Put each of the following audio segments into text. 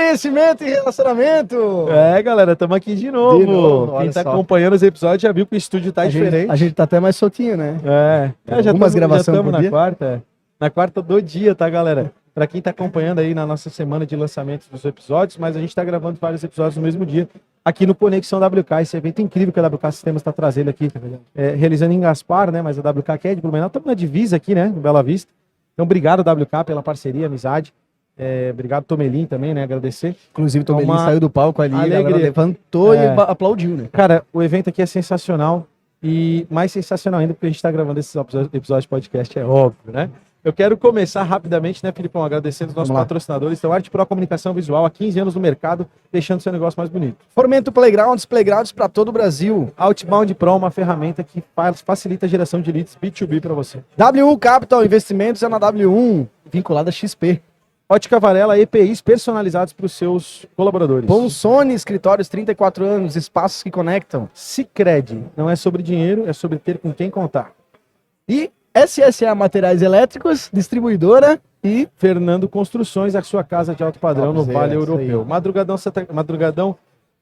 Conhecimento e relacionamento. Galera, estamos aqui de novo. Quem tá acompanhando os episódios já viu que o estúdio tá diferente. A gente tá até mais soltinho, né? Já estamos na quarta. Na quarta do dia, tá, galera? Para quem tá acompanhando aí na nossa semana de lançamento dos episódios, mas a gente tá gravando vários episódios no mesmo dia, aqui no Conexão WK, esse evento incrível que a WK Sistemas está trazendo aqui, realizando em Gaspar, né? Mas a WK que é de Blumenau, estamos na divisa aqui, né? No Bela Vista. Então, obrigado, WK, pela parceria, amizade. Obrigado, Tomelin, também, né? Agradecer. Inclusive, Tomelin saiu do palco ali, a galera levantou e aplaudiu, né? Cara, o evento aqui é sensacional e mais sensacional ainda porque a gente está gravando esses episódios de podcast, é óbvio, né? Eu quero começar rapidamente, né, Filipão, agradecendo os nossos patrocinadores. Então, Arte Pro Comunicação Visual, há 15 anos no mercado, deixando seu negócio mais bonito. Fomento Playgrounds para todo o Brasil. Outbound Pro, uma ferramenta que facilita a geração de leads B2B para você. W1 Capital, investimentos é na W1, vinculada a XP. Ótica Varela, EPIs personalizados para os seus colaboradores. Ponsone, escritórios 34 anos, espaços que conectam. Sicredi, não é sobre dinheiro, é sobre ter com quem contar. E SSA Materiais Elétricos, distribuidora, e Fernando Construções, a sua casa de alto padrão no Vale Europeu. Madrugadão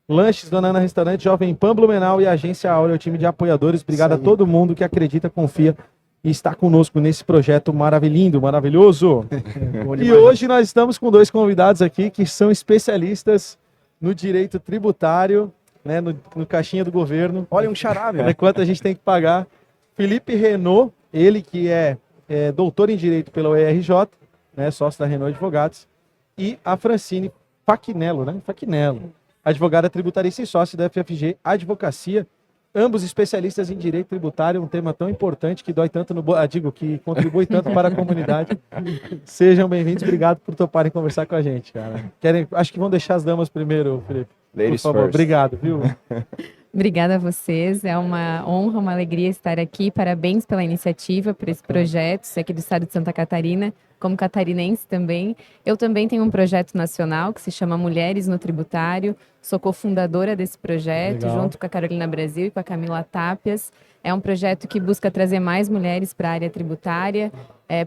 Lanches, Dona Ana Restaurante, Jovem Pan Blumenau e Agência Áurea, o time de apoiadores. Obrigado a todo mundo que acredita, confia e está conosco nesse projeto maravilhoso. E hoje nós estamos com dois convidados aqui que são especialistas no direito tributário, né, no caixinha do governo. Olha, um xará, meu. Quanto a gente tem que pagar. Felipe Renault, ele que é doutor em Direito pela UERJ, né, sócio da Renault Advogados, e a Francine Fachinello, advogada tributarista e sócio da FFG Advocacia, ambos especialistas em Direito Tributário, um tema tão importante que dói tanto que contribui tanto para a comunidade. Sejam bem-vindos, obrigado por toparem conversar com a gente, cara. Acho que vão deixar as damas primeiro, Felipe. Ladies por favor, first. obrigado, viu? Obrigada a vocês, é uma honra, uma alegria estar aqui, parabéns pela iniciativa, por esse projeto, você aqui do estado de Santa Catarina, como catarinense também. Eu também tenho um projeto nacional que se chama Mulheres no Tributário, sou cofundadora desse projeto, junto com a Carolina Brasil e com a Camila Tapias. É um projeto que busca trazer mais mulheres para a área tributária,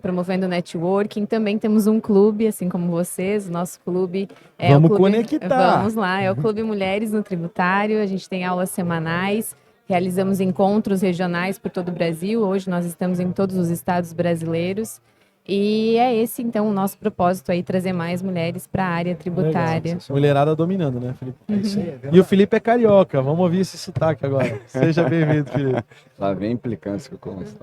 promovendo networking. Também temos um clube, assim como vocês, o nosso clube é Vamos o clube, conectar. Vamos lá, é o Clube Mulheres no Tributário. A gente tem aulas semanais, realizamos encontros regionais por todo o Brasil. Hoje nós estamos em todos os estados brasileiros. E é esse, então, o nosso propósito aí, trazer mais mulheres para a área tributária. Mulherada dominando, né, Felipe? Isso aí, E o Felipe é carioca, vamos ouvir esse sotaque agora. Seja bem-vindo, Felipe. Lá vem implicância que eu começo.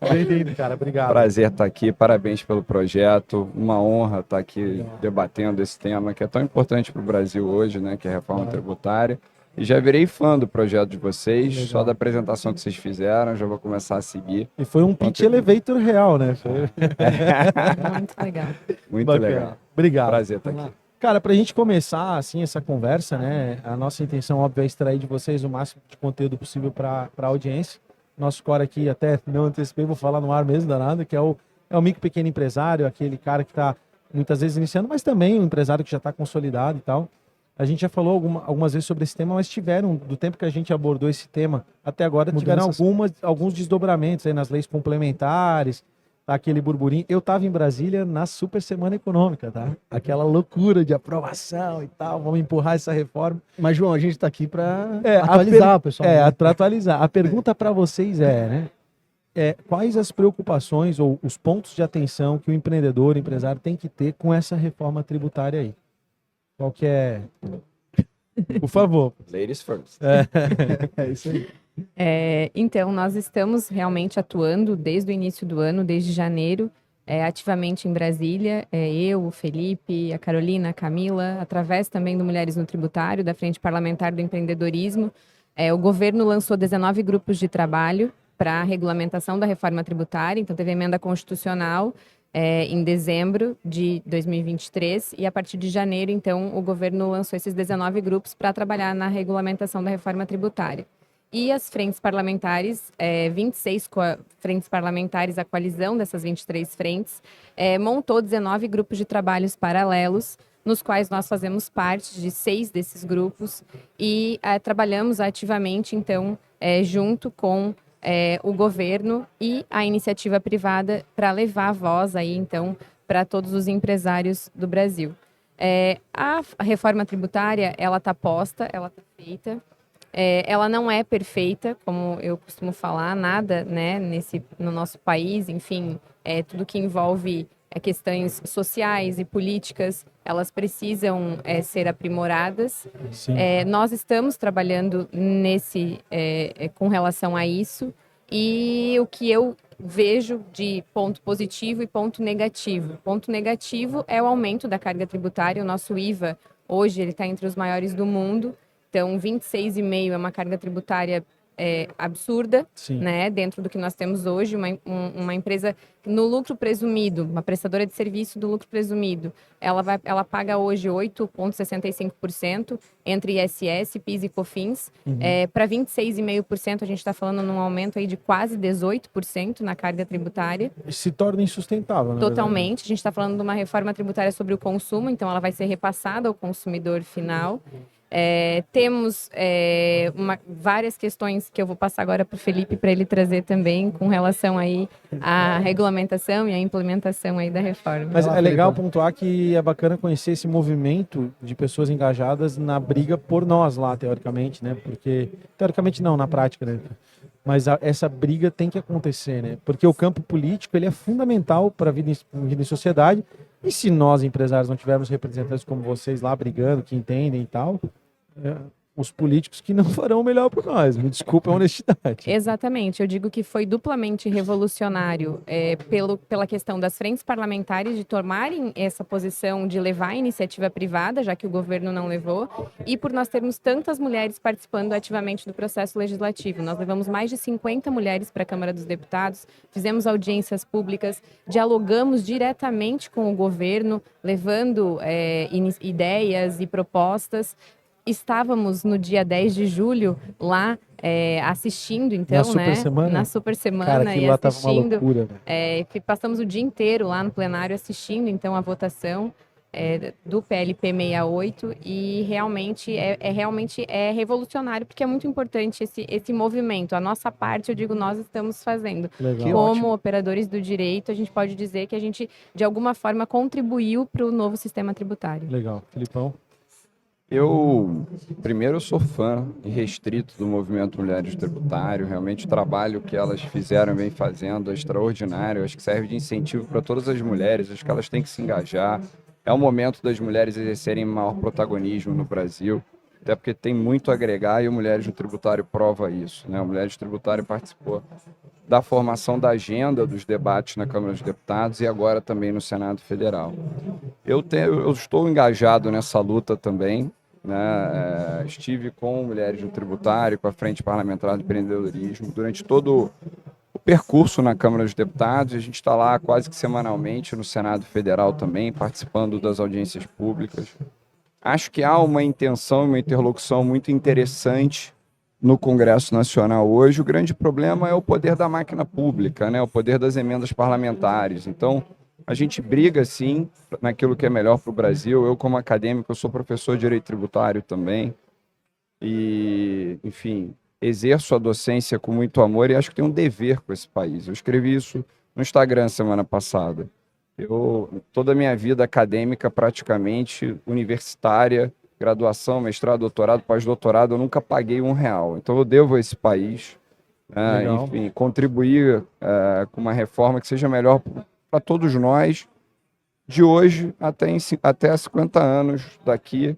Bem-vindo, cara, obrigado. Prazer estar aqui, parabéns pelo projeto, uma honra estar aqui debatendo esse tema que é tão importante para o Brasil hoje, né, que é a reforma tributária. E já virei fã do projeto de vocês, só da apresentação que vocês fizeram, já vou começar a seguir. E foi um pitch elevator real, né? Muito legal. Muito bacana. legal. Obrigado. Prazer estar aqui. Cara, pra gente começar, assim, essa conversa, né? A nossa intenção, óbvio, é extrair de vocês o máximo de conteúdo possível para a audiência. Nosso core aqui, até não antecipei, vou falar no ar mesmo, danado, que é o micro pequeno empresário, aquele cara que está muitas vezes iniciando, mas também um empresário que já está consolidado e tal. A gente já falou algumas vezes sobre esse tema, mas do tempo que a gente abordou esse tema até agora, tiveram alguns desdobramentos aí nas leis complementares, tá, aquele burburinho. Eu estava em Brasília na super semana econômica, tá? Aquela loucura de aprovação e tal, vamos empurrar essa reforma. Mas, João, a gente está aqui para atualizar, pessoal. Para atualizar. A pergunta para vocês quais as preocupações ou os pontos de atenção que o empreendedor, o empresário tem que ter com essa reforma tributária aí? Qual que é? Por favor. Ladies first. É isso aí. Então, nós estamos realmente atuando desde o início do ano, desde janeiro, ativamente em Brasília. Eu, o Felipe, a Carolina, a Camila, através também do Mulheres no Tributário, da Frente Parlamentar do Empreendedorismo. O governo lançou 19 grupos de trabalho para a regulamentação da reforma tributária, então teve emenda constitucional em dezembro de 2023 e a partir de janeiro, então, o governo lançou esses 19 grupos para trabalhar na regulamentação da reforma tributária. E as frentes parlamentares, 26 frentes parlamentares, a coalizão dessas 23 frentes, montou 19 grupos de trabalhos paralelos, nos quais nós fazemos parte de 6 desses grupos e trabalhamos ativamente, então, junto com o governo e a iniciativa privada para levar a voz aí, então, para todos os empresários do Brasil. A reforma tributária, ela está posta, ela está feita. Ela não é perfeita, como eu costumo falar, nada, né, no nosso país, enfim, tudo que envolve questões sociais e políticas, elas precisam ser aprimoradas. Nós estamos trabalhando com relação a isso, e o que eu vejo de ponto positivo e ponto negativo. Ponto negativo é o aumento da carga tributária. O nosso IVA, hoje, ele está entre os maiores do mundo. Então, 26,5% é uma carga tributária absurda, né, dentro do que nós temos hoje. Uma empresa no lucro presumido, uma prestadora de serviço do lucro presumido, ela paga hoje 8,65% entre ISS, PIS e COFINS. Para 26,5%, a gente está falando num aumento aí de quase 18% na carga tributária. Se torna insustentável, né? Totalmente. A gente está falando de uma reforma tributária sobre o consumo, então ela vai ser repassada ao consumidor final. Temos várias questões que eu vou passar agora para o Felipe, para ele trazer também com relação aí à regulamentação e à implementação aí da reforma. Mas é legal pontuar que é bacana conhecer esse movimento de pessoas engajadas na briga por nós lá, teoricamente, né? Porque, teoricamente não, na prática, né? Mas essa briga tem que acontecer, né? Porque o campo político, ele é fundamental para a vida em sociedade. E se nós, empresários, não tivermos representantes como vocês lá brigando, que entendem e tal, os políticos que não farão o melhor por nós. Me desculpa a honestidade. Exatamente. Eu digo que foi duplamente revolucionário pela questão das frentes parlamentares de tomarem essa posição de levar a iniciativa privada, já que o governo não levou, e por nós termos tantas mulheres participando ativamente do processo legislativo. Nós levamos mais de 50 mulheres para a Câmara dos Deputados, fizemos audiências públicas, dialogamos diretamente com o governo, levando ideias e propostas. Estávamos no dia 10 de julho lá assistindo, então, na Super Semana? Na Super Semana. Cara, e lá assistindo. Tava uma loucura, passamos o dia inteiro lá no plenário assistindo, então, a votação do PLP 68, e realmente é revolucionário, porque é muito importante esse movimento. A nossa parte, eu digo, nós estamos fazendo. Legal. Como operadores do direito, a gente pode dizer que a gente, de alguma forma, contribuiu para o novo sistema tributário. Legal. Filipão? Primeiro, sou fã irrestrito do movimento Mulheres Tributário. Realmente o trabalho que elas fizeram e vem fazendo é extraordinário. Acho que serve de incentivo para todas as mulheres. Acho que elas têm que se engajar. É o momento das mulheres exercerem maior protagonismo no Brasil, até porque tem muito a agregar, e o Mulheres no Tributário prova isso, né? O Mulheres no Tributário participou da formação da agenda dos debates na Câmara dos Deputados e agora também no Senado Federal. Eu estou engajado nessa luta também, né? Estive com Mulheres no Tributário, com a Frente Parlamentar de Empreendedorismo, durante todo o percurso na Câmara dos Deputados. A gente está lá quase que semanalmente no Senado Federal também, participando das audiências públicas. Acho que há uma intenção, uma interlocução muito interessante no Congresso Nacional hoje. O grande problema é o poder da máquina pública, né? O poder das emendas parlamentares. Então, a gente briga, sim, naquilo que é melhor para o Brasil. Eu, como acadêmico, eu sou professor de Direito Tributário também. E, enfim, exerço a docência com muito amor e acho que tenho um dever com esse país. Eu escrevi isso no Instagram semana passada. Toda a minha vida acadêmica, praticamente, universitária, graduação, mestrado, doutorado, pós-doutorado, eu nunca paguei R$1. Então, eu devo a esse país, enfim, contribuir com uma reforma que seja melhor para todos nós, de hoje até 50 anos daqui,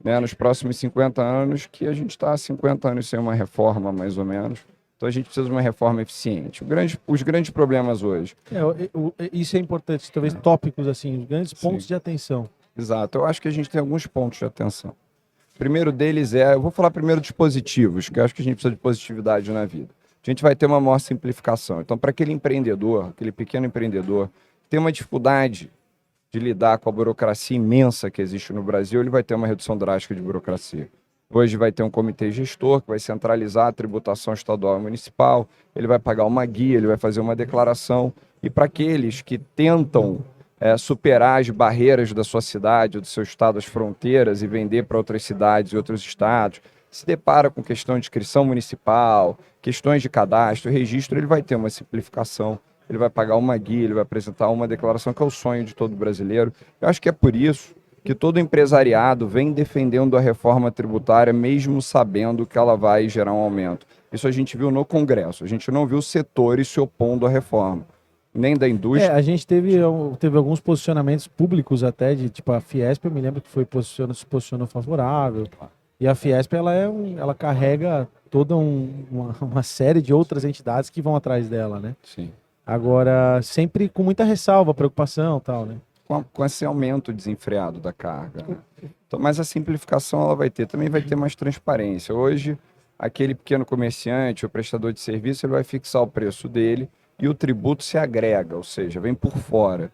né, nos próximos 50 anos, que a gente está há 50 anos sem uma reforma, mais ou menos. Então, a gente precisa de uma reforma eficiente. Os grandes problemas hoje... Isso é importante, talvez tópicos, assim, os grandes pontos de atenção. Exato. Eu acho que a gente tem alguns pontos de atenção. O primeiro deles eu vou falar primeiro dos positivos, que eu acho que a gente precisa de positividade na vida. A gente vai ter uma maior simplificação. Então, para aquele empreendedor, aquele pequeno empreendedor, que tem uma dificuldade de lidar com a burocracia imensa que existe no Brasil, ele vai ter uma redução drástica de burocracia. Hoje vai ter um comitê gestor que vai centralizar a tributação estadual e municipal, ele vai pagar uma guia, ele vai fazer uma declaração. E para aqueles que tentam superar as barreiras da sua cidade, ou do seu estado, as fronteiras, e vender para outras cidades e outros estados, se depara com questão de inscrição municipal, questões de cadastro, registro, ele vai ter uma simplificação, ele vai pagar uma guia, ele vai apresentar uma declaração, que é o sonho de todo brasileiro. Eu acho que é por isso que todo empresariado vem defendendo a reforma tributária, mesmo sabendo que ela vai gerar um aumento. Isso a gente viu no Congresso, a gente não viu setores se opondo à reforma, nem da indústria. A gente teve alguns posicionamentos públicos até, de tipo a Fiesp, eu me lembro que se posicionou favorável. E a Fiesp, ela carrega toda uma série de outras entidades que vão atrás dela, né? Sim. Agora, sempre com muita ressalva, preocupação e tal, né? Com esse aumento desenfreado da carga. Né? Então, mas a simplificação ela vai ter. Também vai ter mais transparência. Hoje, aquele pequeno comerciante, o prestador de serviço, ele vai fixar o preço dele e o tributo se agrega, ou seja, vem por fora.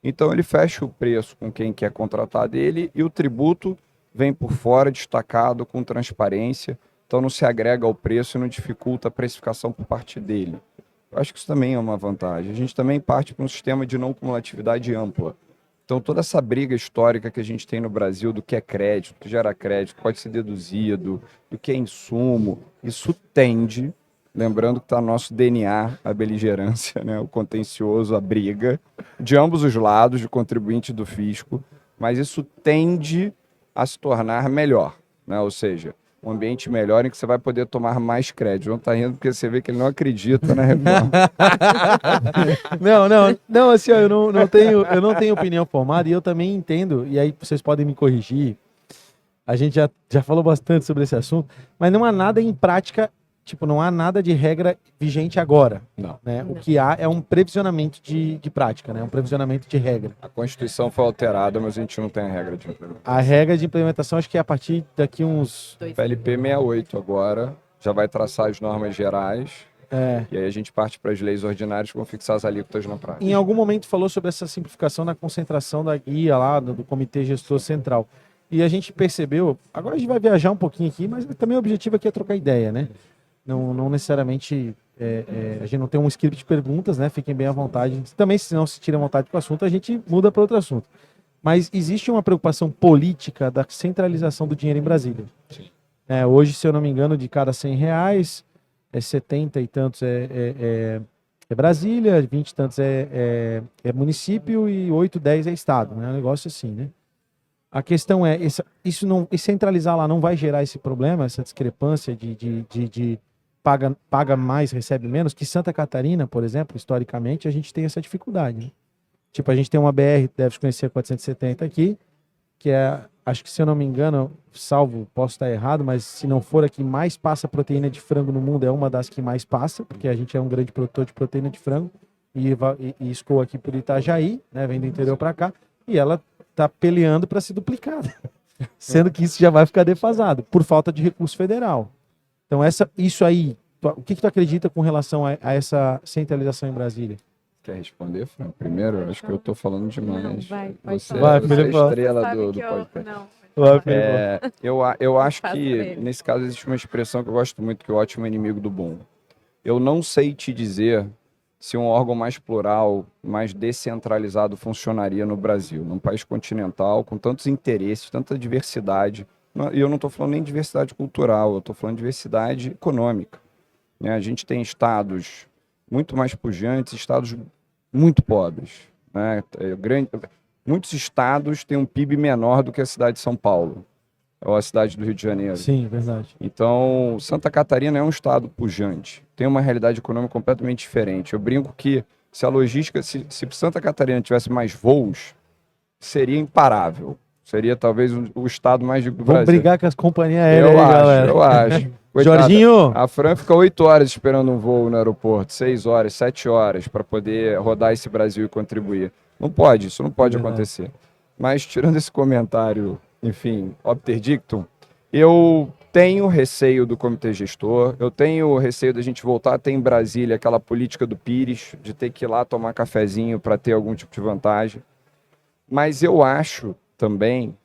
Então, ele fecha o preço com quem quer contratar dele e o tributo vem por fora, destacado, com transparência. Então, não se agrega ao preço e não dificulta a precificação por parte dele. Eu acho que isso também é uma vantagem. A gente também parte para um sistema de não cumulatividade ampla. Então, toda essa briga histórica que a gente tem no Brasil do que é crédito, que gera crédito, pode ser deduzido, do que é insumo, isso tende, lembrando que está no nosso DNA, a beligerância, né, o contencioso, a briga, de ambos os lados, do contribuinte e do fisco, mas isso tende a se tornar melhor, né? Ou seja, um ambiente melhor em que você vai poder tomar mais crédito. Não está rindo porque você vê que ele não acredita na reforma. Não, assim, ó, eu não tenho opinião formada e eu também entendo, e aí vocês podem me corrigir. A gente já falou bastante sobre esse assunto, mas não há nada em prática, tipo, não há nada de regra vigente agora. Não. Né? O que há é um previsionamento de prática, né? Um previsionamento de regra. A Constituição foi alterada, mas a gente não tem a regra de implementação. A regra de implementação acho que é a partir daqui uns... PLP 68 agora já vai traçar as normas gerais. E aí a gente parte para as leis ordinárias que vão fixar as alíquotas na prática. Em algum momento falou sobre essa simplificação na concentração da guia lá, do Comitê Gestor Central. E a gente percebeu, agora a gente vai viajar um pouquinho aqui, mas também o objetivo aqui é trocar ideia, né? Não necessariamente, a gente não tem um script de perguntas, né? Fiquem bem à vontade. Também, se não se tira vontade com o assunto, a gente muda para outro assunto. Mas existe uma preocupação política da centralização do dinheiro em Brasília. Sim. Hoje, se eu não me engano, de cada R$100, 70 e tantos é Brasília, 20 e tantos é município e 8, 10 é estado, né? Um negócio assim, né? A questão é, e centralizar lá não vai gerar esse problema, essa discrepância de paga mais, recebe menos, que Santa Catarina, por exemplo, historicamente, a gente tem essa dificuldade, né? Tipo, a gente tem uma BR, deve conhecer a 470 aqui, que acho que se eu não me engano, salvo, posso estar errado, mas se não for a que mais passa proteína de frango no mundo, é uma das que mais passa, porque a gente é um grande produtor de proteína de frango e escoa aqui por Itajaí, né, vem do interior para cá, e ela está peleando para ser duplicada, sendo que isso já vai ficar defasado, por falta de recurso federal. Então, isso aí, o que tu acredita com relação a essa centralização em Brasília? Quer responder, Fran? Primeiro, eu acho que eu estou falando demais. Não, pode você falar. você é a Felipe, estrela do podcast. Não. Eu acho Faço que, ele. nesse caso, existe uma expressão que eu gosto muito, que o ótimo é inimigo do bom. Eu não sei te dizer se um órgão mais plural, mais descentralizado funcionaria no Brasil, num país continental, com tantos interesses, tanta diversidade. E eu não estou falando nem de diversidade cultural, eu estou falando de diversidade econômica, né? A gente tem estados muito mais pujantes, estados muito pobres, né? Muitos estados têm um PIB menor do que a cidade de São Paulo, ou a cidade do Rio de Janeiro. Sim, verdade. Então, Santa Catarina é um estado pujante, tem uma realidade econômica completamente diferente. Eu brinco que se a logística, se Santa Catarina tivesse mais voos, seria imparável. Seria talvez o estado mais rico do Brasil. Vamos brigar com as companhias aéreas aí, galera. Eu acho. Coitada, Jorginho! a Fran fica 8 horas esperando um voo no aeroporto, 6 horas, 7 horas, para poder rodar esse Brasil e contribuir. Não pode, isso não pode acontecer. Mas, tirando esse comentário, enfim, obter dictum, eu tenho receio do comitê gestor, eu tenho receio da gente voltar a ter em Brasília aquela política do Pires, de ter que ir lá tomar cafezinho para ter algum tipo de vantagem. Mas eu acho também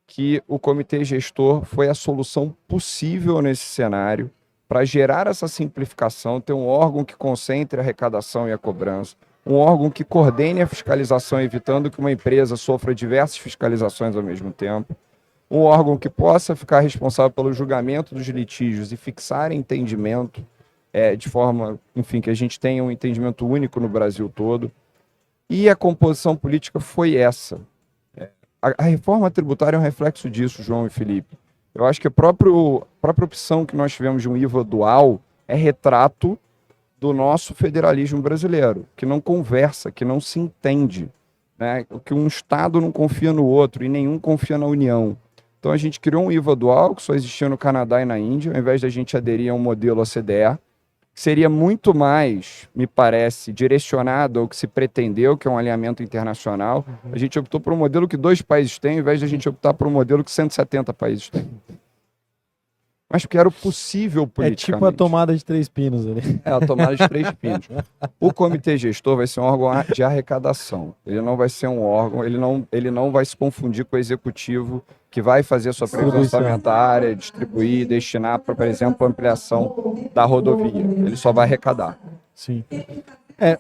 que o comitê gestor foi a solução possível nesse cenário para gerar essa simplificação, ter um órgão que concentre a arrecadação e a cobrança, um órgão que coordene a fiscalização, evitando que uma empresa sofra diversas fiscalizações ao mesmo tempo, um órgão que possa ficar responsável pelo julgamento dos litígios e fixar entendimento de forma, enfim, que a gente tenha um entendimento único no Brasil todo. E a composição política foi essa. a reforma tributária é um reflexo disso, João e Felipe. Eu acho que a própria opção que nós tivemos de um IVA dual é retrato do nosso federalismo brasileiro, que não conversa, que não se entende, né? Que um Estado não confia no outro e nenhum confia na União. Então a gente criou um IVA dual que só existia no Canadá e na Índia, ao invés da gente aderir a um modelo OCDE, que seria muito mais, me parece, direcionado ao que se pretendeu, que é um alinhamento internacional. A gente optou por um modelo que 2 países têm, ao invés de a gente optar por um modelo que 170 países têm. Mas porque era o possível politicamente. É tipo a tomada de 3 pinos ali. É, a tomada de 3 pinos. O comitê gestor vai ser um órgão de arrecadação. Ele não vai ser um órgão, ele não vai se confundir com o executivo que vai fazer a sua previsão orçamentária, distribuir, destinar para, por exemplo, a ampliação da rodovia. Ele só vai arrecadar. Sim.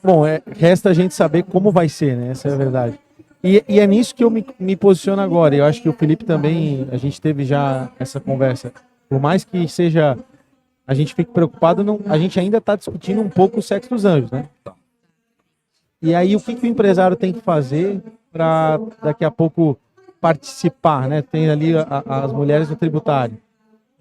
Bom, resta a gente saber como vai ser, né? Essa é a verdade. E é nisso que eu me posiciono agora. Eu acho que o Felipe também, a gente teve já essa conversa. Por mais que seja, a gente fique preocupado, a gente ainda está discutindo um pouco o sexo dos anjos, né? E aí, o que o empresário tem que fazer para daqui a pouco participar, né? Tem ali as mulheres no tributário,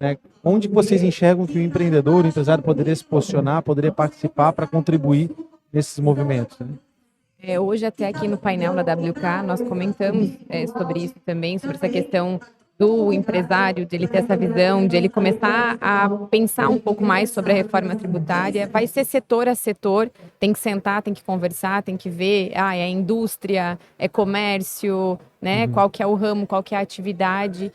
né? Onde vocês enxergam que o empreendedor, o empresário poderia se posicionar, poderia participar para contribuir nesses movimentos, né? Hoje, até aqui no painel da WK, nós comentamos sobre isso também, sobre essa questão do empresário, de ele ter essa visão, de ele começar a pensar um pouco mais sobre a reforma tributária. Vai ser setor a setor, tem que sentar, tem que conversar, tem que ver, é indústria, é comércio, né? Qual que é o ramo, qual que é a atividade.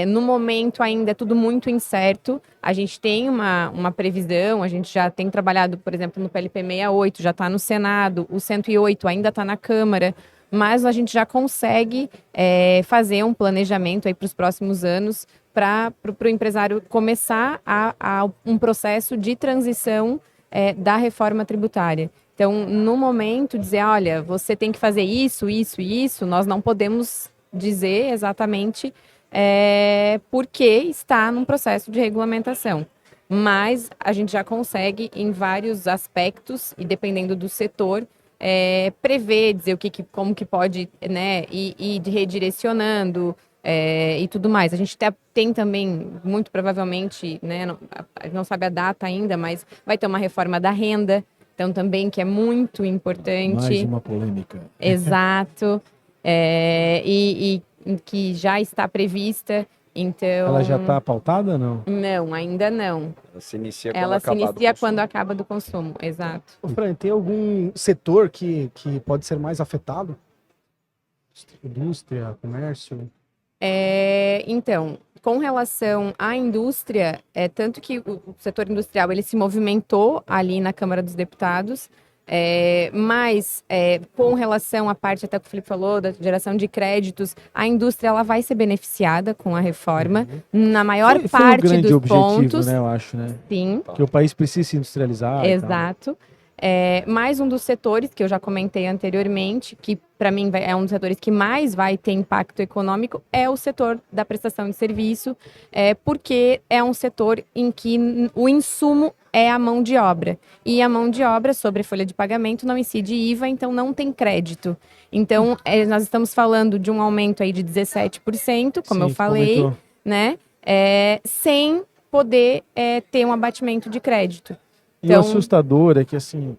No momento ainda é tudo muito incerto. A gente tem uma previsão, a gente já tem trabalhado, por exemplo, no PLP 68, já está no Senado, o 108 ainda está na Câmara, mas a gente já consegue fazer um planejamento para os próximos anos para o empresário começar a um processo de transição da reforma tributária. Então, no momento, dizer, olha, você tem que fazer isso, isso e isso, nós não podemos dizer exatamente porque está num processo de regulamentação. Mas a gente já consegue, em vários aspectos, e dependendo do setor, prever, dizer como que pode, né, ir redirecionando e tudo mais. A gente tem também, muito provavelmente, né, não sabe a data ainda, mas vai ter uma reforma da renda, então também que é muito importante. Mais uma polêmica. Exato. E que já está prevista. Então, ela já está pautada ou não? Não, ainda não. Ela se inicia quando acaba do consumo, exato. Fran, tem algum setor que pode ser mais afetado? Indústria, comércio? Então, com relação à indústria, tanto que o setor industrial ele se movimentou ali na Câmara dos Deputados, mas com relação à parte até que o Felipe falou da geração de créditos, a indústria ela vai ser beneficiada com a reforma na maior parte foi o grande dos objetivo, pontos, né, eu acho, né? Sim. Que o país precisa se industrializar. Exato. Mais um dos setores que eu já comentei anteriormente, que para mim é um dos setores que mais vai ter impacto econômico, é o setor da prestação de serviço, porque é um setor em que o insumo é a mão de obra. E a mão de obra sobre folha de pagamento não incide IVA, então não tem crédito. Então, nós estamos falando de um aumento aí de 17%, como eu falei, comentou, né? Sem poder ter um abatimento de crédito. Então, e o assustador é que, assim,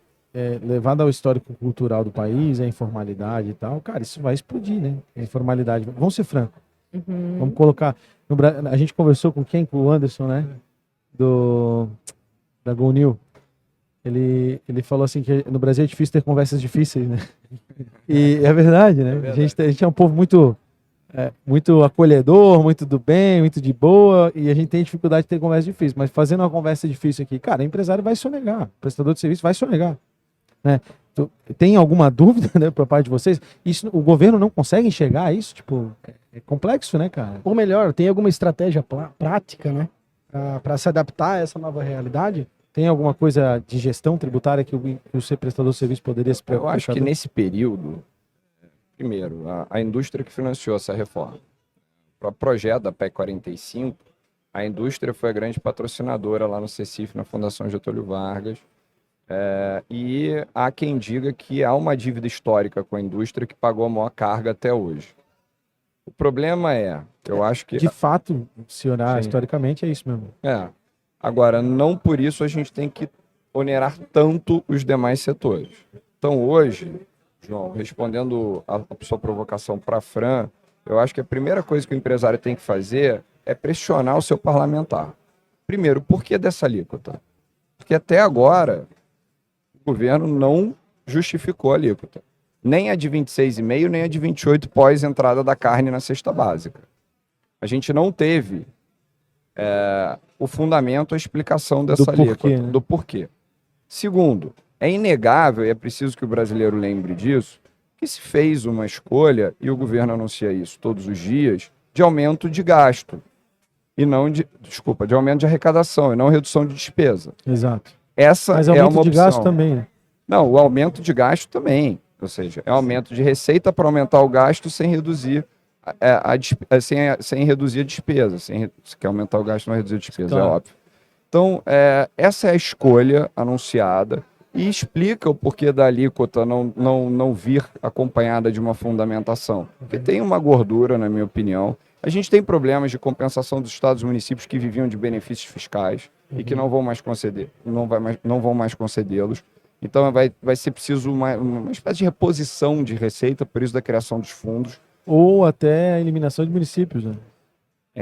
levado ao histórico cultural do país, a informalidade e tal, cara, isso vai explodir, né? A informalidade. Vamos ser francos. Uhum. Vamos colocar... A gente conversou com quem? Com o Anderson, né? Da GoNew. Ele falou assim que no Brasil é difícil ter conversas difíceis, né? E é verdade, né? A gente é um povo muito acolhedor, muito do bem, muito de boa, e a gente tem dificuldade de ter conversa difícil. Mas fazendo uma conversa difícil aqui, cara, o empresário vai sonegar, o prestador de serviço vai sonegar, né? Tem alguma dúvida, né, por parte de vocês? Isso, o governo não consegue enxergar isso? Tipo, é complexo, né, cara? Ou melhor, tem alguma estratégia prática, né, para se adaptar a essa nova realidade? Tem alguma coisa de gestão tributária que o seu prestador de serviço poderia se preocupar? Eu acho que nesse período, primeiro, a indústria que financiou essa reforma. Para o projeto da PEC 45, a indústria foi a grande patrocinadora lá no CECIF, na Fundação Getúlio Vargas. E há quem diga que há uma dívida histórica com a indústria que pagou a maior carga até hoje. O problema é, eu acho que... De fato, se olhar Sim. historicamente, é isso mesmo. Agora, não por isso a gente tem que onerar tanto os demais setores. Então, hoje, João, respondendo a sua provocação para a Fran, eu acho que a primeira coisa que o empresário tem que fazer é pressionar o seu parlamentar. Primeiro, por que dessa alíquota? Porque até agora o governo não justificou a alíquota. Nem a de 26,5, nem a de 28 pós entrada da carne na cesta básica. A gente não teve o fundamento, a explicação dessa alíquota, porquê, né? do porquê. Segundo, é inegável, e é preciso que o brasileiro lembre disso, que se fez uma escolha, e o governo anuncia isso todos os dias, de aumento de gasto, e não de aumento de arrecadação, e não redução de despesa. Exato. Essa Mas é aumento uma de opção. gasto também, né? Não, o aumento de gasto também, ou seja, é aumento de receita para aumentar o gasto sem reduzir sem reduzir a despesa. Se quer aumentar o gasto, não reduzir a despesa, Claro. é óbvio. Então, essa é a escolha anunciada e explica o porquê da alíquota não vir acompanhada de uma fundamentação. Porque tem uma gordura, na minha opinião. A gente tem problemas de compensação dos estados e municípios que viviam de benefícios fiscais e que não vão mais conceder, não vão mais concedê-los. Então, vai ser preciso uma espécie de reposição de receita, por isso da criação dos fundos. Ou até a eliminação de municípios, né?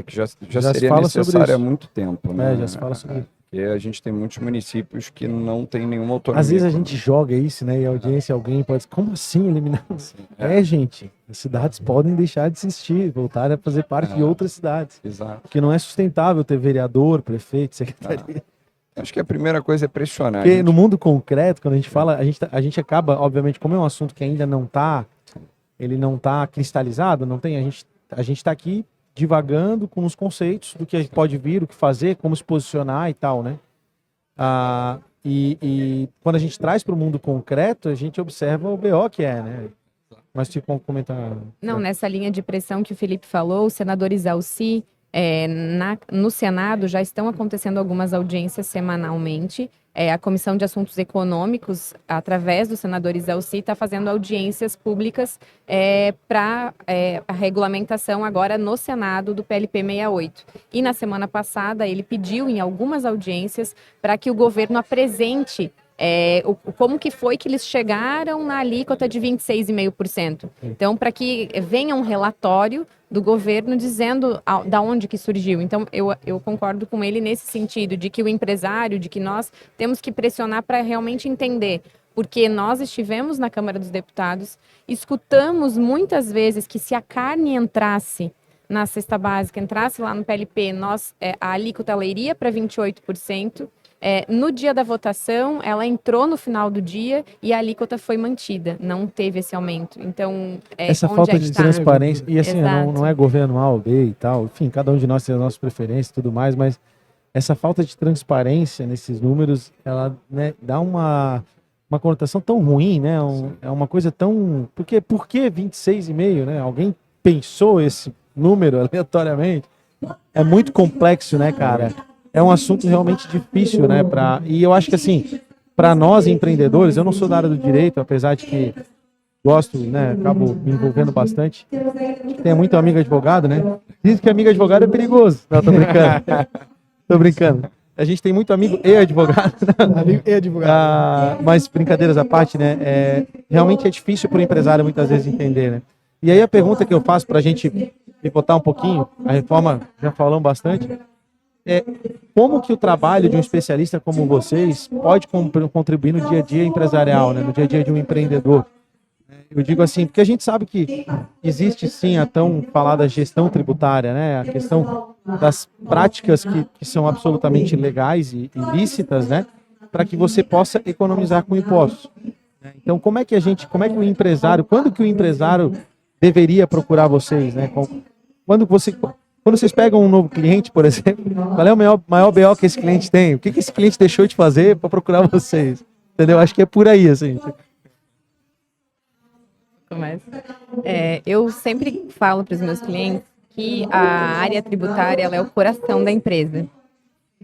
Que já se seria fala sobre necessário há isso. muito tempo, né? Já se fala sobre isso. Porque a gente tem muitos municípios que não tem nenhuma autonomia. Às vezes a gente joga isso, né? E a audiência, alguém pode dizer, como assim eliminar? Gente, as cidades podem deixar de existir, voltar a fazer parte de outras cidades. Exato. Porque não é sustentável ter vereador, prefeito, secretaria. Acho que a primeira coisa é pressionar. Porque no mundo concreto, quando a gente fala, a gente acaba, obviamente, como é um assunto que ainda não está, ele não está cristalizado, não tem, a gente está aqui divagando com os conceitos do que a gente pode vir, o que fazer, como se posicionar e tal, né? E quando a gente traz para o mundo concreto, a gente observa o BO que é, né? Mas tipo, comentar. Não, nessa linha de pressão que o Felipe falou, o senador Isalci, no Senado já estão acontecendo algumas audiências semanalmente. A Comissão de Assuntos Econômicos, através do senador Isalci, está fazendo audiências públicas para a regulamentação agora no Senado do PLP 68. E na semana passada ele pediu em algumas audiências para que o governo apresente como que foi que eles chegaram na alíquota de 26,5%. Então, para que venha um relatório do governo dizendo da onde que surgiu. Então, eu concordo com ele nesse sentido, de que o empresário, de que nós temos que pressionar para realmente entender. Porque nós estivemos na Câmara dos Deputados, escutamos muitas vezes que se a carne entrasse na cesta básica, entrasse lá no PLP, a alíquota ela iria para 28%. No dia da votação, ela entrou no final do dia e a alíquota foi mantida, não teve esse aumento. Então, essa onde falta é que de tá? transparência, e assim, Exato. não é governo A ou B e tal, enfim, cada um de nós tem as nossas preferências e tudo mais, mas essa falta de transparência nesses números, ela, né, dá uma conotação tão ruim, né? É uma coisa tão... Por que 26,5, né? Alguém pensou esse número aleatoriamente? É muito complexo, né, cara? É um assunto realmente difícil, né? E eu acho que, assim, para nós empreendedores, eu não sou da área do direito, apesar de que gosto, né? Acabo me envolvendo bastante. Tem muito amigo advogado, né? Diz que amigo advogado é perigoso. Não, tô brincando. Tô brincando. A gente tem muito amigo e advogado. Amigo e advogado. Mas brincadeiras à parte, né? Realmente é difícil para o empresário muitas vezes entender, né? E aí a pergunta que eu faço para a gente pivotar um pouquinho, a reforma já falamos bastante, como que o trabalho de um especialista como vocês pode contribuir no dia a dia empresarial, né? No dia a dia de um empreendedor? Eu digo assim, porque a gente sabe que existe sim a tão falada gestão tributária, né? A questão das práticas que são absolutamente legais e ilícitas, né? Para que você possa economizar com impostos. Então, como é que o empresário, quando que o empresário deveria procurar vocês, né? Quando vocês pegam um novo cliente, por exemplo, qual é o maior BO que esse cliente tem? O que esse cliente deixou de fazer para procurar vocês? Entendeu? Acho que é por aí, assim. Eu sempre falo para os meus clientes que a área tributária ela é o coração da empresa.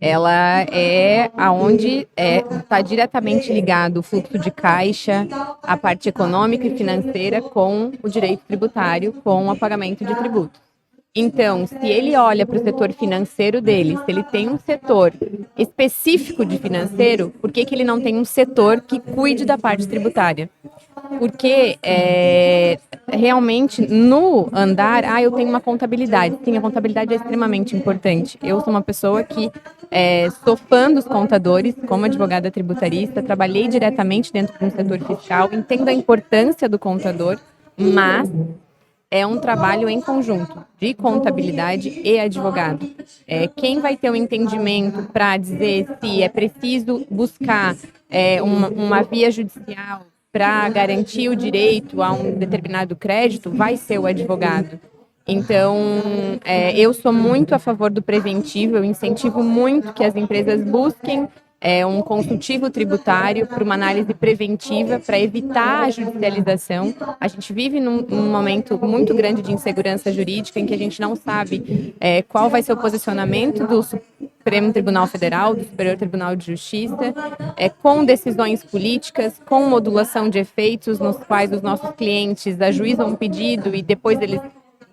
ela é aonde está diretamente ligado o fluxo de caixa, a parte econômica e financeira com o direito tributário, com o pagamento de tributos. Então, se ele olha para o setor financeiro dele, se ele tem um setor específico de financeiro, por que ele não tem um setor que cuide da parte tributária? Porque realmente no andar, eu tenho uma contabilidade. Sim, a contabilidade é extremamente importante. Eu sou uma pessoa que sou fã dos contadores, como advogada tributarista, trabalhei diretamente dentro do setor fiscal, entendo a importância do contador, mas é um trabalho em conjunto de contabilidade e advogado. Quem vai ter um entendimento para dizer se é preciso buscar uma via judicial para garantir o direito a um determinado crédito, vai ser o advogado. Então, eu sou muito a favor do preventivo, eu incentivo muito que as empresas busquem um consultivo tributário para uma análise preventiva para evitar a judicialização. A gente vive num momento muito grande de insegurança jurídica em que a gente não sabe qual vai ser o posicionamento do Supremo Tribunal Federal, do Superior Tribunal de Justiça, com decisões políticas, com modulação de efeitos nos quais os nossos clientes ajuizam um pedido e depois eles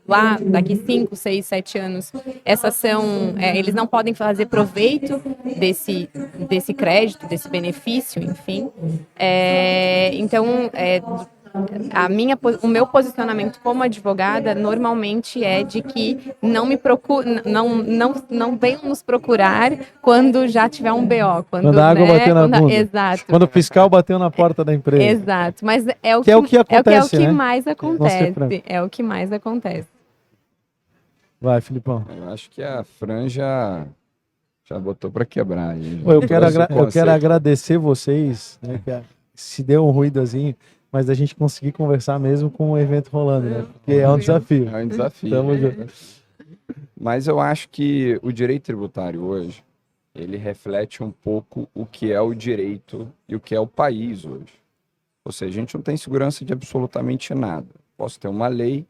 lá daqui 5, 6, 7 anos, essa ação, eles não podem fazer proveito desse crédito, desse benefício, enfim. Então, o meu posicionamento como advogada normalmente é de que não me não venham nos procurar quando já tiver um BO. Quando a água bater na bunda. Exato. Quando o fiscal bateu na porta da empresa. Exato, mas é o que acontece, né? mais acontece. É o que mais acontece. Vai, Filipão. Eu acho que a Fran já botou para quebrar aí. Eu quero agradecer vocês, né, que se deu um ruídozinho, mas a gente conseguir conversar mesmo com o evento rolando, né? Porque é um desafio. É um desafio. Tamo junto. Mas eu acho que o direito tributário hoje, ele reflete um pouco o que é o direito e o que é o país hoje. Ou seja, a gente não tem segurança de absolutamente nada. Posso ter uma lei,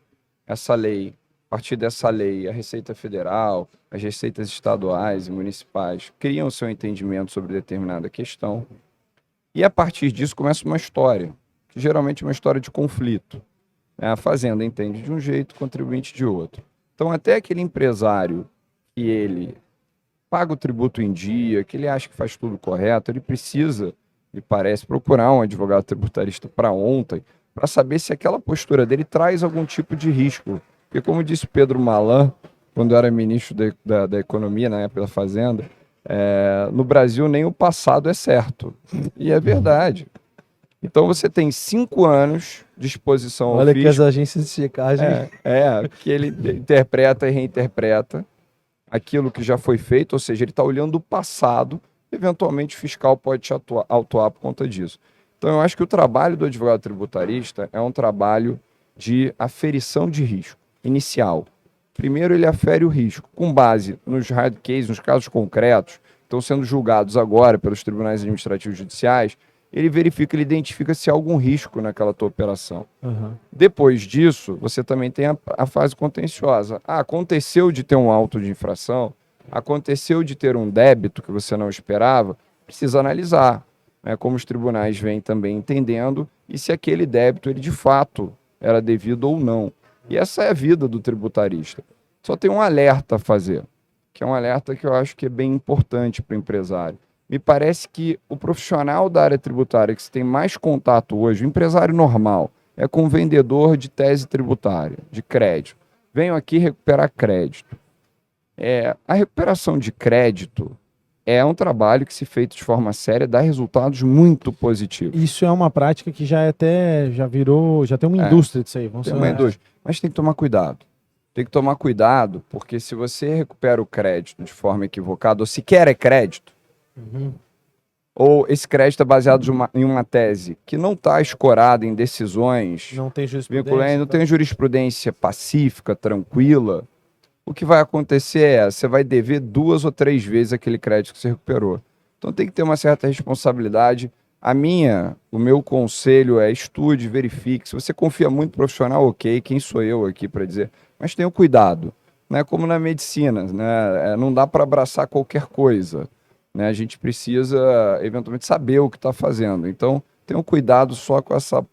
essa lei, a partir dessa lei, a Receita Federal, as receitas estaduais e municipais criam o seu entendimento sobre determinada questão. E a partir disso começa uma história, que geralmente é uma história de conflito. A fazenda entende de um jeito, o contribuinte de outro. Então, até aquele empresário que ele paga o tributo em dia, que ele acha que faz tudo correto, ele precisa, me parece, procurar um advogado tributarista para ontem, para saber se aquela postura dele traz algum tipo de risco. Porque, como disse Pedro Malan, quando era ministro da Economia, na época da Fazenda, no Brasil nem o passado é certo. E é verdade. Então você tem 5 anos de exposição ao Olha fisco. que as agências de checagem... Que ele interpreta e reinterpreta aquilo que já foi feito, ou seja, ele está olhando o passado, eventualmente o fiscal pode te autuar por conta disso. Então eu acho que o trabalho do advogado tributarista é um trabalho de aferição de risco inicial. Primeiro ele afere o risco, com base nos hard cases, nos casos concretos, que estão sendo julgados agora pelos tribunais administrativos judiciais, ele verifica, ele identifica se há algum risco naquela tua operação. Uhum. Depois disso, você também tem a fase contenciosa. Aconteceu de ter um auto de infração, aconteceu de ter um débito que você não esperava, precisa analisar, né, como os tribunais vêm também entendendo e se aquele débito ele de fato era devido ou não. E essa é a vida do tributarista. Só tem um alerta a fazer, que é um alerta que eu acho que é bem importante para o empresário. Me parece que o profissional da área tributária que se tem mais contato hoje, o empresário normal, é com o vendedor de tese tributária, de crédito. Venho aqui recuperar crédito. A recuperação de crédito é um trabalho que, se feito de forma séria, dá resultados muito positivos. Isso é uma prática que já virou, já tem uma indústria disso aí. Tem uma indústria. Mas tem que tomar cuidado. Tem que tomar cuidado, porque se você recupera o crédito de forma equivocada, ou sequer é crédito, ou esse crédito é baseado em uma tese que não está escorada em decisões, não tem jurisprudência pacífica, tranquila, o que vai acontecer você vai dever 2 ou 3 vezes aquele crédito que você recuperou. Então tem que ter uma certa responsabilidade. O meu conselho é estude, verifique. Se você confia muito no profissional, ok, quem sou eu aqui para dizer? Mas tenha cuidado. não é como na medicina, né? Não dá para abraçar qualquer coisa, né? A gente precisa, eventualmente, saber o que está fazendo. Então, tenha um cuidado só com essa,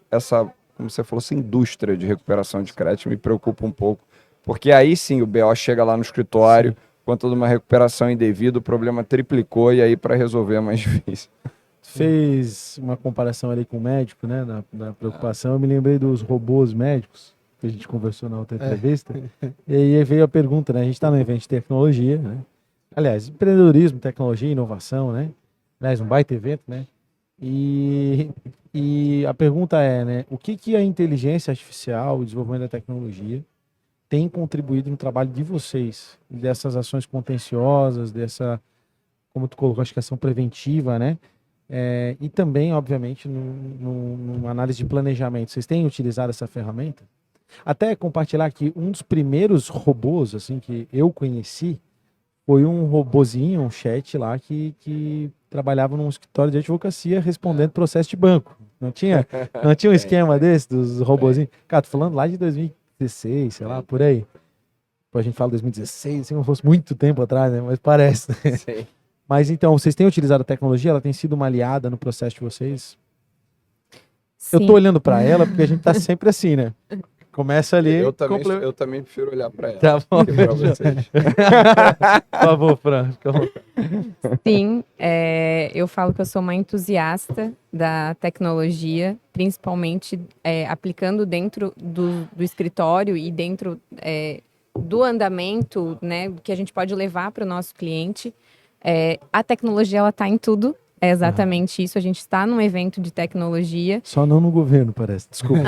como você falou, essa indústria de recuperação de crédito, me preocupa um pouco, porque aí sim o BO chega lá no escritório, quanto de uma recuperação indevida, o problema triplicou e aí para resolver é mais difícil. Fez uma comparação ali com o médico, né? Na preocupação, eu me lembrei dos robôs médicos, que a gente conversou na outra entrevista. E aí veio a pergunta, né? A gente está no evento de tecnologia, né? Aliás, empreendedorismo, tecnologia, inovação, né? Aliás, um baita evento, né? E a pergunta é, né? O que a inteligência artificial, o desenvolvimento da tecnologia, tem contribuído no trabalho de vocês? Dessas ações contenciosas, dessa, como tu colocou, acho que ação preventiva, né? E também, obviamente, numa análise de planejamento. Vocês têm utilizado essa ferramenta? Até compartilhar que um dos primeiros robôs assim que eu conheci foi um robozinho, um chat lá que trabalhava num escritório de advocacia respondendo processo de banco. Não tinha um esquema desse dos robozinhos? Cara, tô falando lá de 2016, sei lá, por aí. A gente fala 2016, assim, não fosse muito tempo atrás, né? Mas parece. Né? Sim. Mas então, vocês têm utilizado a tecnologia? Ela tem sido uma aliada no processo de vocês? Sim. Eu tô olhando para ela porque a gente tá sempre assim, né? Começa ali. Eu também prefiro olhar para ela. Tá bom. que para vocês. Por favor, Fran. Sim, eu falo que eu sou uma entusiasta da tecnologia, principalmente aplicando dentro do escritório e dentro do andamento, né, que a gente pode levar para o nosso cliente. A tecnologia, ela está em tudo. É exatamente isso. A gente está num evento de tecnologia. Só não no governo, parece. Desculpa.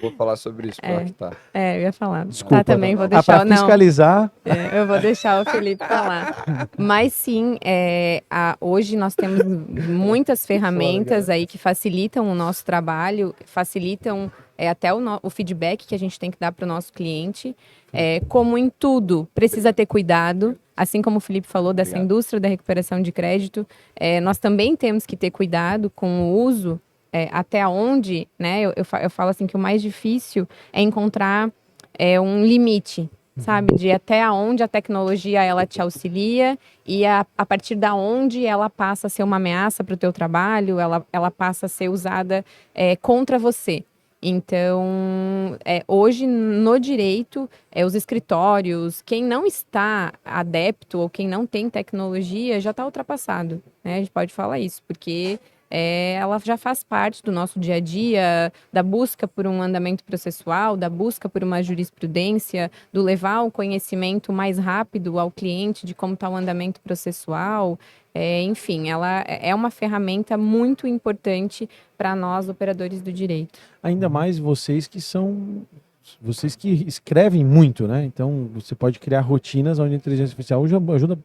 Vou falar sobre isso, pior que tá. Eu ia falar. Desculpa. Também vou deixar. Para fiscalizar. Eu vou deixar o Felipe falar. Mas sim, hoje nós temos muitas ferramentas aí que facilitam o nosso trabalho, facilitam até o feedback que a gente tem que dar para o nosso cliente. Como em tudo, precisa ter cuidado. Assim como o Felipe falou dessa indústria da recuperação de crédito, nós também temos que ter cuidado com o uso, até onde, né? Eu falo assim que o mais difícil é encontrar um limite, sabe? De até onde a tecnologia ela te auxilia e a partir da onde ela passa a ser uma ameaça para o teu trabalho, ela passa a ser usada contra você. Então, hoje no direito, os escritórios, quem não está adepto ou quem não tem tecnologia já está ultrapassado, né? A gente pode falar isso, porque ela já faz parte do nosso dia a dia, da busca por um andamento processual, da busca por uma jurisprudência, do levar o conhecimento mais rápido ao cliente de como está o andamento processual. Enfim, ela é uma ferramenta muito importante para nós, operadores do direito. Ainda mais vocês que escrevem muito, né? Então, você pode criar rotinas onde a inteligência artificial ajuda,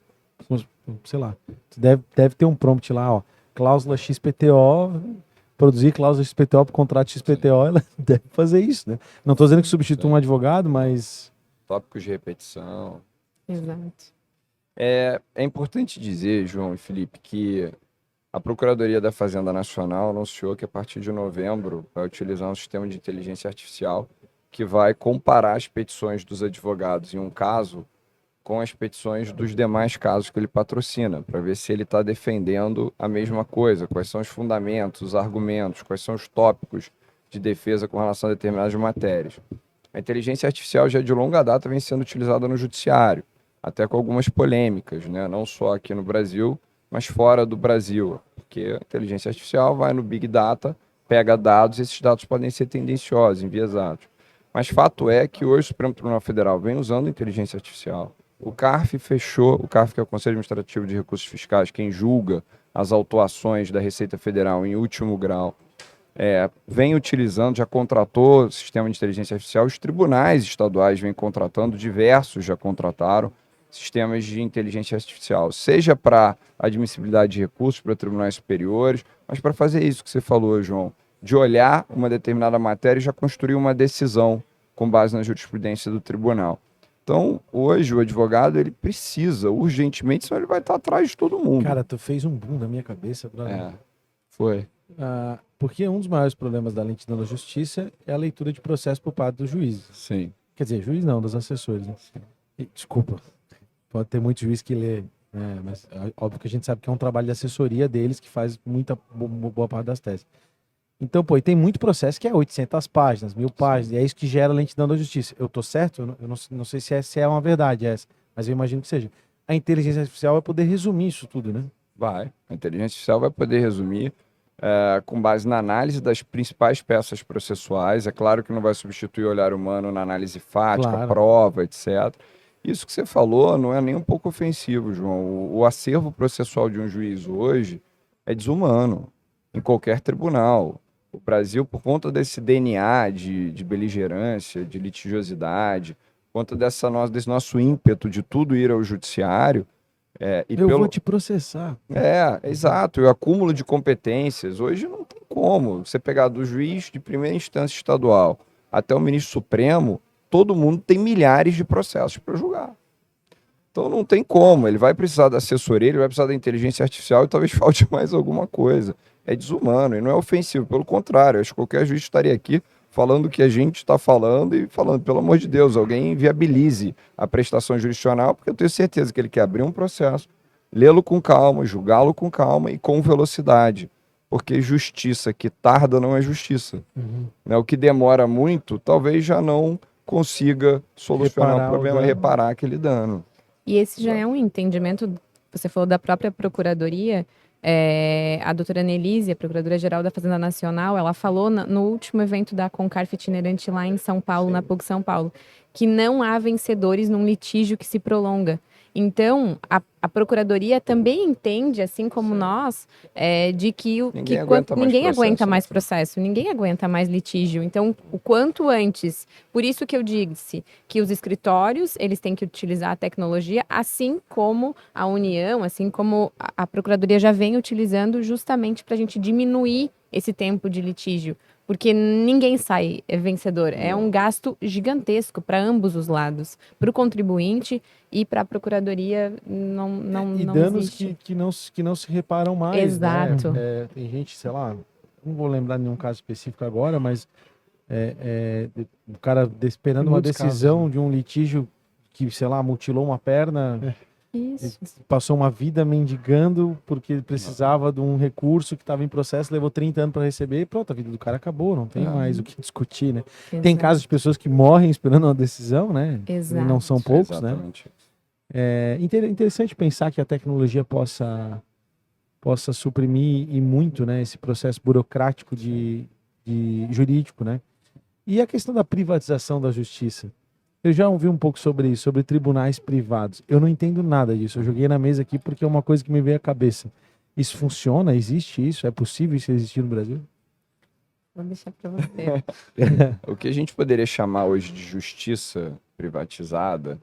sei lá, deve ter um prompt lá, ó, cláusula XPTO, produzir cláusula XPTO para o contrato XPTO, ela deve fazer isso, né? Não estou dizendo que substitui um advogado, mas... Tópicos de repetição. Exato. É importante dizer, João e Felipe, que a Procuradoria da Fazenda Nacional anunciou que a partir de novembro vai utilizar um sistema de inteligência artificial que vai comparar as petições dos advogados em um caso com as petições dos demais casos que ele patrocina, para ver se ele está defendendo a mesma coisa, quais são os fundamentos, os argumentos, quais são os tópicos de defesa com relação a determinadas matérias. A inteligência artificial já de longa data vem sendo utilizada no judiciário, até com algumas polêmicas, né? Não só aqui no Brasil, mas fora do Brasil, porque a inteligência artificial vai no Big Data, pega dados e esses dados podem ser tendenciosos, enviesados. Mas fato é que hoje o Supremo Tribunal Federal vem usando inteligência artificial. O CARF fechou, o CARF, que é o Conselho Administrativo de Recursos Fiscais, quem julga as autuações da Receita Federal em último grau, vem utilizando, já contratou o sistema de inteligência artificial, os tribunais estaduais vêm contratando, diversos já contrataram sistemas de inteligência artificial, seja para admissibilidade de recursos para tribunais superiores, mas para fazer isso que você falou, João, de olhar uma determinada matéria e já construir uma decisão com base na jurisprudência do tribunal. Então, hoje, o advogado, ele precisa, urgentemente, senão ele vai estar atrás de todo mundo. Cara, tu fez um boom na minha cabeça, brother. Foi. Porque um dos maiores problemas da lentidão da justiça é a leitura de processo por parte dos juízes. Sim. Quer dizer, juiz não, dos assessores, né? Desculpa, pode ter muito juiz que lê, né? Mas óbvio que a gente sabe que é um trabalho de assessoria deles que faz muita boa parte das teses. Então, pô, e tem muito processo que é 800 páginas, 1000 páginas, e é isso que gera lentidão da justiça. Eu tô certo? Eu não sei se é uma verdade essa, mas eu imagino que seja. A inteligência artificial vai poder resumir isso tudo, né? Vai. A inteligência artificial vai poder resumir com base na análise das principais peças processuais. É claro que não vai substituir o olhar humano na análise fática, Claro. prova, etc. Isso que você falou não é nem um pouco ofensivo, João. O acervo processual de um juiz hoje é desumano em qualquer tribunal. O Brasil, por conta desse DNA de beligerância, de litigiosidade, por conta desse nosso ímpeto de tudo ir ao judiciário, Eu vou te processar. Exato. E o acúmulo de competências, hoje não tem como. Você pegar do juiz de primeira instância estadual até o ministro supremo, todo mundo tem milhares de processos para julgar. Então não tem como. Ele vai precisar da assessoria, ele vai precisar da inteligência artificial e talvez falte mais alguma coisa. É desumano e não é ofensivo. Pelo contrário, acho que qualquer juiz estaria aqui falando o que a gente está falando e falando, pelo amor de Deus, alguém viabilize a prestação jurisdicional, porque eu tenho certeza que ele quer abrir um processo, lê-lo com calma, julgá-lo com calma e com velocidade, porque justiça que tarda não é justiça. Né? O que demora muito, talvez já não consiga solucionar Reparar o problema, o dano. reparar aquele dano. E esse já é um entendimento, você falou da própria Procuradoria, a doutora Nelise, a Procuradora-Geral da Fazenda Nacional, ela falou no último evento da Concarf itinerante lá em São Paulo, na PUC São Paulo, que não há vencedores num litígio que se prolonga. Então, a Procuradoria também entende, assim como nós, de que ninguém aguenta mais processo, ninguém aguenta mais litígio. Então, o quanto antes, por isso que eu disse que os escritórios, eles têm que utilizar a tecnologia, assim como a União, assim como a Procuradoria já vem utilizando justamente para a gente diminuir esse tempo de litígio. Porque ninguém sai vencedor. É um gasto gigantesco para ambos os lados. Para o contribuinte e para a Procuradoria não E danos existe. que não se reparam mais. Exato. Né? Tem gente, sei lá, não vou lembrar nenhum caso específico agora, mas o cara esperando Tem uma muitos decisão casos, né? de um litígio que, sei lá, mutilou uma perna. Isso. Passou uma vida mendigando porque precisava de um recurso que estava em processo, levou 30 anos para receber e pronto, a vida do cara acabou, não tem mais o que discutir, né? Tem Exato. casos de pessoas que morrem esperando uma decisão, né? Exato. E não são poucos, né? Exatamente. É interessante pensar que a tecnologia possa suprimir e muito, né, esse processo burocrático de jurídico, né? E a questão da privatização da justiça. Eu já ouvi um pouco sobre isso, sobre tribunais privados. Eu não entendo nada disso. Eu joguei na mesa aqui porque é uma coisa que me veio à cabeça. Isso funciona? Existe isso? É possível isso existir no Brasil? Vou deixar para você. O que a gente poderia chamar hoje de justiça privatizada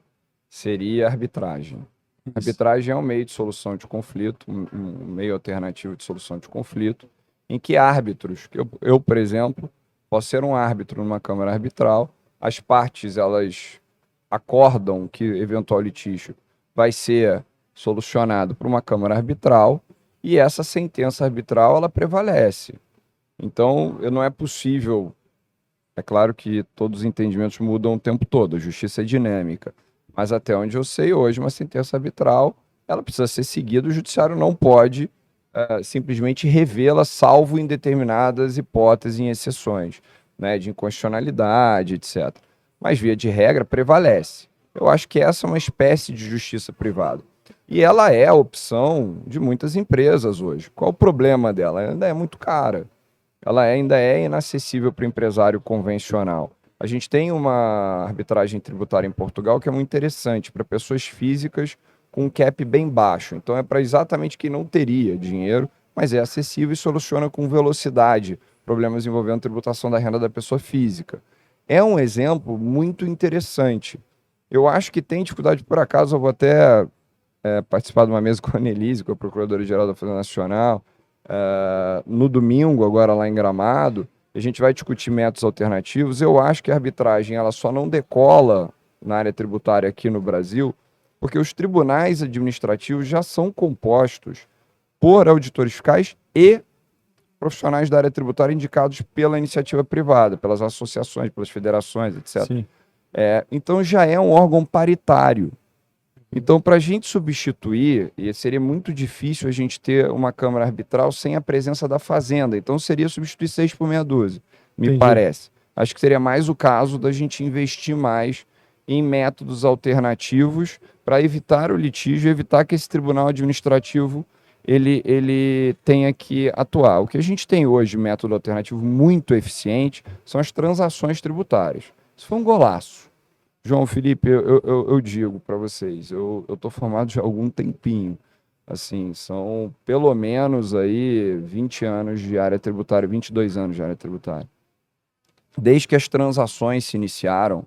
seria arbitragem. Arbitragem é um meio de solução de conflito, um meio alternativo de solução de conflito, em que árbitros, eu, por exemplo, posso ser um árbitro numa câmara arbitral, as partes elas acordam que eventual litígio vai ser solucionado por uma câmara arbitral e essa sentença arbitral ela prevalece. Então, não é possível. É claro que todos os entendimentos mudam o tempo todo, a justiça é dinâmica. Mas até onde eu sei, hoje, uma sentença arbitral, ela precisa ser seguida, o judiciário não pode simplesmente revê-la, salvo em determinadas hipóteses e exceções, né, de inconstitucionalidade, etc. Mas, via de regra, prevalece. Eu acho que essa é uma espécie de justiça privada. E ela é a opção de muitas empresas hoje. Qual o problema dela? Ela ainda é muito cara. Ela ainda é inacessível para o empresário convencional. A gente tem uma arbitragem tributária em Portugal que é muito interessante para pessoas físicas com um cap bem baixo. Então é para exatamente quem não teria dinheiro, mas é acessível e soluciona com velocidade problemas envolvendo tributação da renda da pessoa física. É um exemplo muito interessante. Eu acho que tem dificuldade, por acaso, eu vou até participar de uma mesa com a Nelise, com a Procuradora-Geral da Fazenda Nacional, no domingo, agora lá em Gramado, a gente vai discutir métodos alternativos. Eu acho que a arbitragem ela só não decola na área tributária aqui no Brasil, porque os tribunais administrativos já são compostos por auditores fiscais e profissionais da área tributária indicados pela iniciativa privada, pelas associações, pelas federações, etc. Sim. Então já é um órgão paritário. Então, para a gente substituir, e seria muito difícil a gente ter uma Câmara Arbitral sem a presença da Fazenda. Então, seria substituir 6 por meia dúzia, me Entendi. parece. Acho que seria mais o caso da gente investir mais em métodos alternativos para evitar o litígio, evitar que esse tribunal administrativo ele tenha que atuar. O que a gente tem hoje, método alternativo muito eficiente, são as transações tributárias. Isso foi um golaço. João Felipe, eu digo para vocês, eu estou formado já há algum tempinho. Assim, são pelo menos aí 20 anos de área tributária, 22 anos de área tributária. Desde que as transações se iniciaram,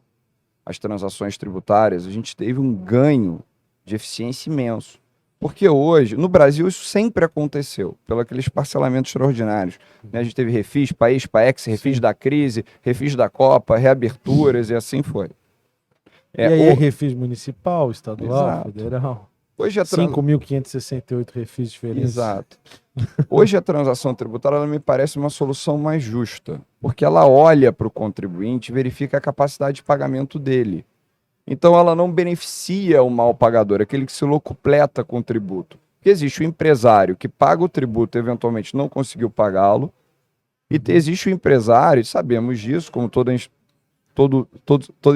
as transações tributárias, a gente teve um ganho de eficiência imenso. Porque hoje, no Brasil, isso sempre aconteceu, pelos aqueles parcelamentos extraordinários. Né? A gente teve refis, país, PAEX, refis da crise, refis da Copa, reaberturas e assim foi. E aí refis municipal, estadual, Exato. federal. Hoje a 5.568 refis diferentes. Exato. Hoje a transação tributária ela me parece uma solução mais justa, porque ela olha para o contribuinte e verifica a capacidade de pagamento dele. Então ela não beneficia o mal pagador, aquele que se locupleta com o tributo. Porque existe o empresário que paga o tributo e eventualmente não conseguiu pagá-lo, e existe o empresário, sabemos disso, como toda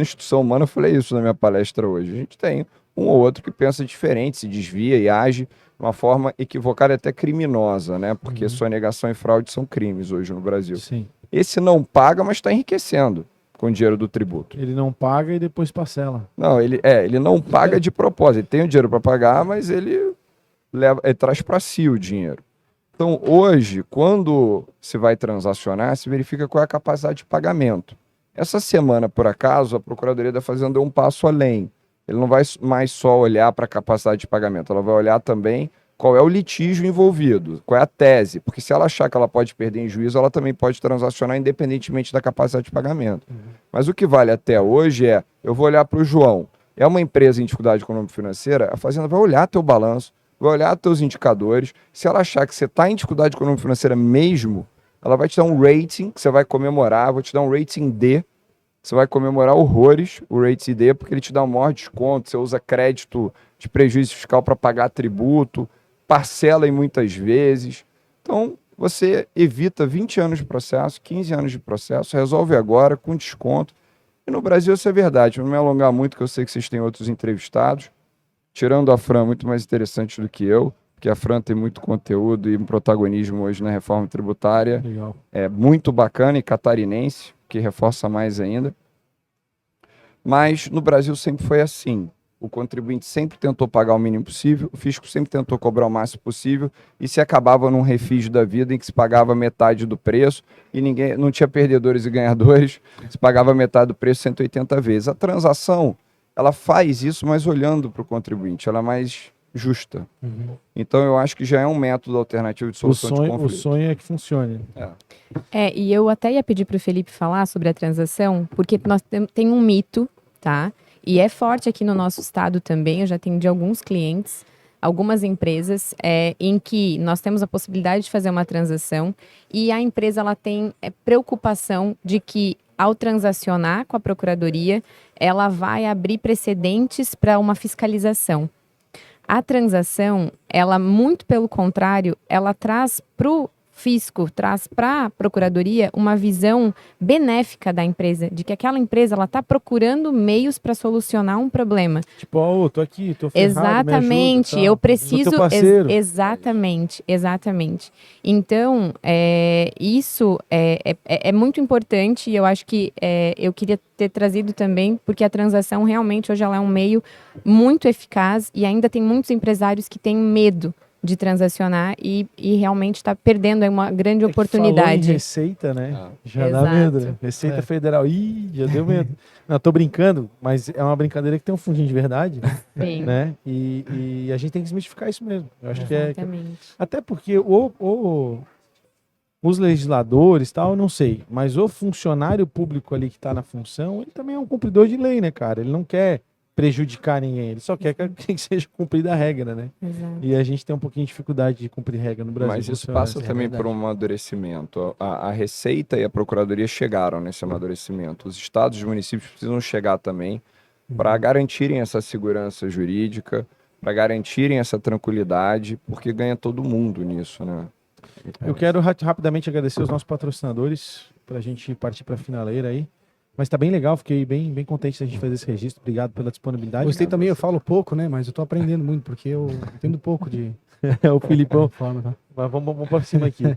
instituição humana, eu falei isso na minha palestra hoje. A gente tem um ou outro que pensa diferente, se desvia e age de uma forma equivocada, até criminosa, né? Porque sonegação e fraude são crimes hoje no Brasil. Sim. Esse não paga, mas está enriquecendo com o dinheiro do tributo. Ele não paga e depois parcela. Não, ele não paga de propósito. Ele tem o dinheiro para pagar, mas ele traz para si o dinheiro. Então, hoje, quando se vai transacionar, se verifica qual é a capacidade de pagamento. Essa semana, por acaso, a Procuradoria da Fazenda deu um passo além. Ele não vai mais só olhar para a capacidade de pagamento, ela vai olhar também qual é o litígio envolvido, qual é a tese, porque se ela achar que ela pode perder em juízo, ela também pode transacionar independentemente da capacidade de pagamento. Mas o que vale até hoje eu vou olhar para o João, é uma empresa em dificuldade econômico-financeira, a Fazenda vai olhar teu balanço, vai olhar teus indicadores, se ela achar que você está em dificuldade econômico-financeira mesmo, ela vai te dar um rating que você vai comemorar, vou te dar um rating D, você vai comemorar horrores, o rating D, porque ele te dá um maior desconto, você usa crédito de prejuízo fiscal para pagar tributo, parcela em muitas vezes. Então, você evita 20 anos de processo, 15 anos de processo, resolve agora com desconto. E no Brasil isso é verdade, não me alongar muito, que eu sei que vocês têm outros entrevistados, tirando a Fran, muito mais interessante do que eu, porque a Fran tem muito conteúdo e um protagonismo hoje na reforma tributária. Legal. É muito bacana e catarinense, que reforça mais ainda. Mas no Brasil sempre foi assim. O contribuinte sempre tentou pagar o mínimo possível, o fisco sempre tentou cobrar o máximo possível e se acabava num refis da vida em que se pagava metade do preço e ninguém não tinha perdedores e ganhadores, se pagava metade do preço 180 vezes. A transação, ela faz isso, mas olhando para o contribuinte, ela é mais justa. Então eu acho que já é um método alternativo de solução de conflito. O sonho é que funcione. E eu até ia pedir para o Felipe falar sobre a transação, porque nós tem um mito, tá? E é forte aqui no nosso estado também, eu já atendi alguns clientes, algumas empresas, em que nós temos a possibilidade de fazer uma transação e a empresa ela tem preocupação de que, ao transacionar com a Procuradoria, ela vai abrir precedentes para uma fiscalização. A transação, ela, muito pelo contrário, ela traz para o fisco, traz para a Procuradoria uma visão benéfica da empresa, de que aquela empresa ela está procurando meios para solucionar um problema. Tipo, tô aqui, tô ferrado, Exatamente, me ajuda, eu preciso... Sou teu parceiro. Exatamente. Então, isso é muito importante e eu acho que eu queria ter trazido também, porque a transação realmente hoje ela é um meio muito eficaz e ainda tem muitos empresários que têm medo de transacionar e realmente está perdendo aí uma grande oportunidade. Falou em receita, né? Já dá Exato. medo, né? Receita Federal. Ih, já deu medo. Não, tô brincando, mas é uma brincadeira que tem um fundinho de verdade, Sim. né? E a gente tem que desmistificar isso mesmo. Eu acho que Exatamente. até porque os legisladores, tal, eu não sei, mas o funcionário público ali que está na função, ele também é um cumpridor de lei, né, cara? Ele não quer prejudicar ninguém. Ele só quer que seja cumprida a regra, né? Exato. E a gente tem um pouquinho de dificuldade de cumprir regra no Brasil. Mas isso vou ser passa honesto. também por um amadurecimento. A Receita e a Procuradoria chegaram nesse amadurecimento. Os estados e os municípios precisam chegar também para garantirem essa segurança jurídica, para garantirem essa tranquilidade, porque ganha todo mundo nisso, né? Eu quero rapidamente agradecer os nossos patrocinadores para a gente partir para a finaleira aí. Mas tá bem legal, fiquei bem contente da gente fazer esse registro. Obrigado pela disponibilidade. Gostei também, eu falo pouco, né? Mas eu tô aprendendo muito, porque eu entendo pouco de O Filipão. forma, tá? Mas vamos para cima aqui.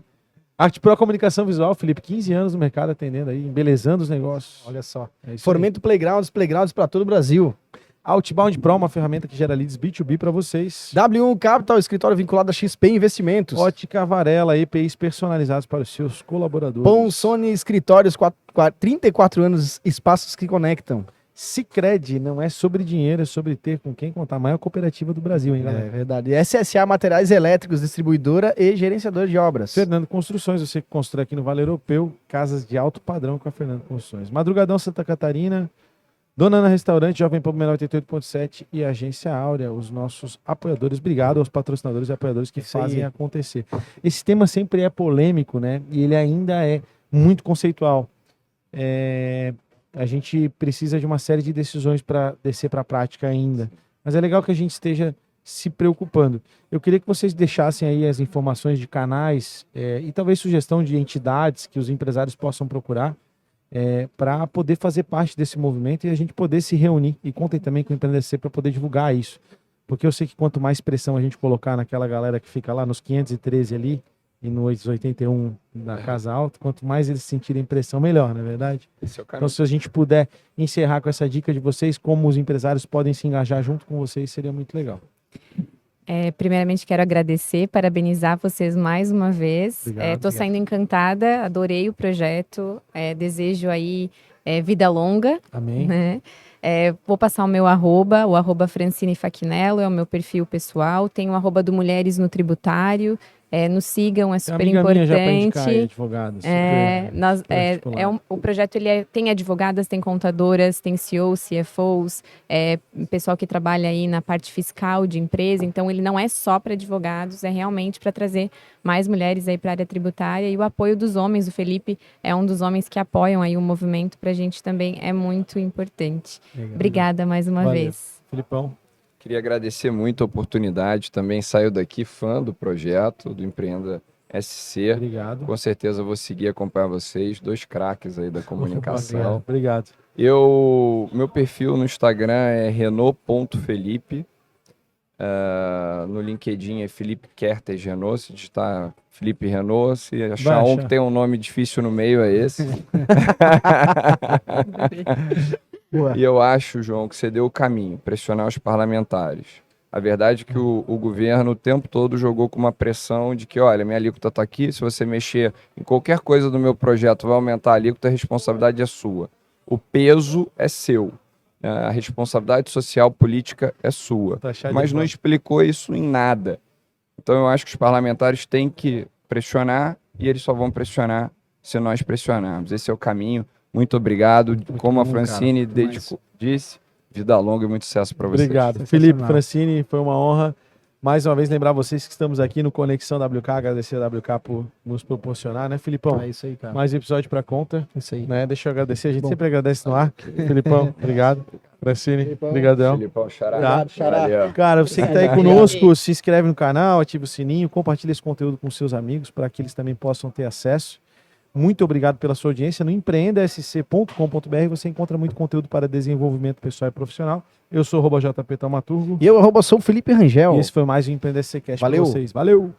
Arte Pro Comunicação Visual, Felipe, 15 anos no mercado atendendo aí, embelezando os negócios. Olha só. É isso Formento Playgrounds para todo o Brasil. aí. Outbound Pro, uma ferramenta que gera leads B2B para vocês. W1 Capital, escritório vinculado a XP Investimentos. Ótica Varela, EPIs personalizados para os seus colaboradores. Ponsone Escritórios, 34 anos, espaços que conectam. Sicredi não é sobre dinheiro, é sobre ter com quem contar. A maior cooperativa do Brasil, hein, galera? É verdade. SSA Materiais Elétricos, distribuidora e gerenciador de obras. Fernando Construções, você que constrói aqui no Vale Europeu, casas de alto padrão com a Fernando Construções. Madrugadão Santa Catarina, Dona Ana Restaurante, Jovem Pan Menor 88.7 e Agência Áurea, os nossos apoiadores. Obrigado aos patrocinadores e apoiadores que Isso aí. fazem acontecer. Esse tema sempre é polêmico, né? E ele ainda é muito conceitual. A gente precisa de uma série de decisões para descer para a prática ainda. Mas é legal que a gente esteja se preocupando. Eu queria que vocês deixassem aí as informações de canais e talvez sugestão de entidades que os empresários possam procurar para poder fazer parte desse movimento e a gente poder se reunir. E contem também com o Empreender para poder divulgar isso. Porque eu sei que quanto mais pressão a gente colocar naquela galera que fica lá nos 513 ali e no 881 da Casa Alta, quanto mais eles sentirem pressão, melhor, não é verdade? Esse é o Então, caminho. se a gente puder encerrar com essa dica de vocês, como os empresários podem se engajar junto com vocês, seria muito legal. Primeiramente, quero agradecer, parabenizar vocês mais uma vez. Obrigado, Estou saindo encantada, adorei o projeto. Desejo aí vida longa, Amém. né? Vou passar o meu arroba, o arroba Francine Fachinello, é o meu perfil pessoal. Tem o arroba do Mulheres no Tributário. Nos sigam, é Tem uma super amiga minha já para indicar aí, importante. advogada. Tem advogadas, tem contadoras, tem CEOs, CFOs, pessoal que trabalha aí na parte fiscal de empresa. Então, ele não é só para advogados, é realmente para trazer mais mulheres aí para a área tributária. E o apoio dos homens, o Felipe é um dos homens que apoiam aí o movimento, para a gente também é muito importante. Legal. Obrigada mais uma Valeu. vez. Filipão. Queria agradecer muito a oportunidade. Também saio daqui fã do projeto, do Empreenda SC. Obrigado. Com certeza vou seguir acompanhar vocês, 2 craques aí da comunicação. Obrigado. Meu perfil no Instagram é renault.felipe. No LinkedIn é Felipe Kertes Renault. Se digitar Felipe Renault, se achar Vai um achar. que tem um nome difícil no meio, é esse. Boa. E eu acho, João, que você deu o caminho, pressionar os parlamentares. A verdade é que o governo o tempo todo jogou com uma pressão de que, olha, minha alíquota está aqui, se você mexer em qualquer coisa do meu projeto vai aumentar a alíquota, a responsabilidade é sua. O peso é seu. A responsabilidade social, política é sua. Taxar de Mas não volta. explicou isso em nada. Então eu acho que os parlamentares têm que pressionar e eles só vão pressionar se nós pressionarmos. Esse é o caminho. Muito obrigado. Como a bom, Francine cara. disse, vida longa e muito sucesso para vocês. Obrigado. Sensacional. Felipe, Francine, foi uma honra. Mais uma vez, lembrar vocês que estamos aqui no Conexão WK, agradecer a WK por nos proporcionar, né, Filipão? É isso aí, cara. Mais episódio para conta, É isso aí. né? Deixa eu agradecer, a gente Bom. sempre agradece no ar. Filipão, obrigado. Francine, Filipão. brigadão. Filipão, xará. Tá. Xará. Valeu. Cara, você que está aí conosco, se inscreve no canal, ativa o sininho, compartilha esse conteúdo com seus amigos para que eles também possam ter acesso. Muito obrigado pela sua audiência. No empreendasc.com.br você encontra muito conteúdo para desenvolvimento pessoal e profissional. Eu sou o @JP Taumaturgo E eu, @sou Felipe Rangel. e esse foi mais um Empreender SC Cast para Valeu. vocês. Valeu!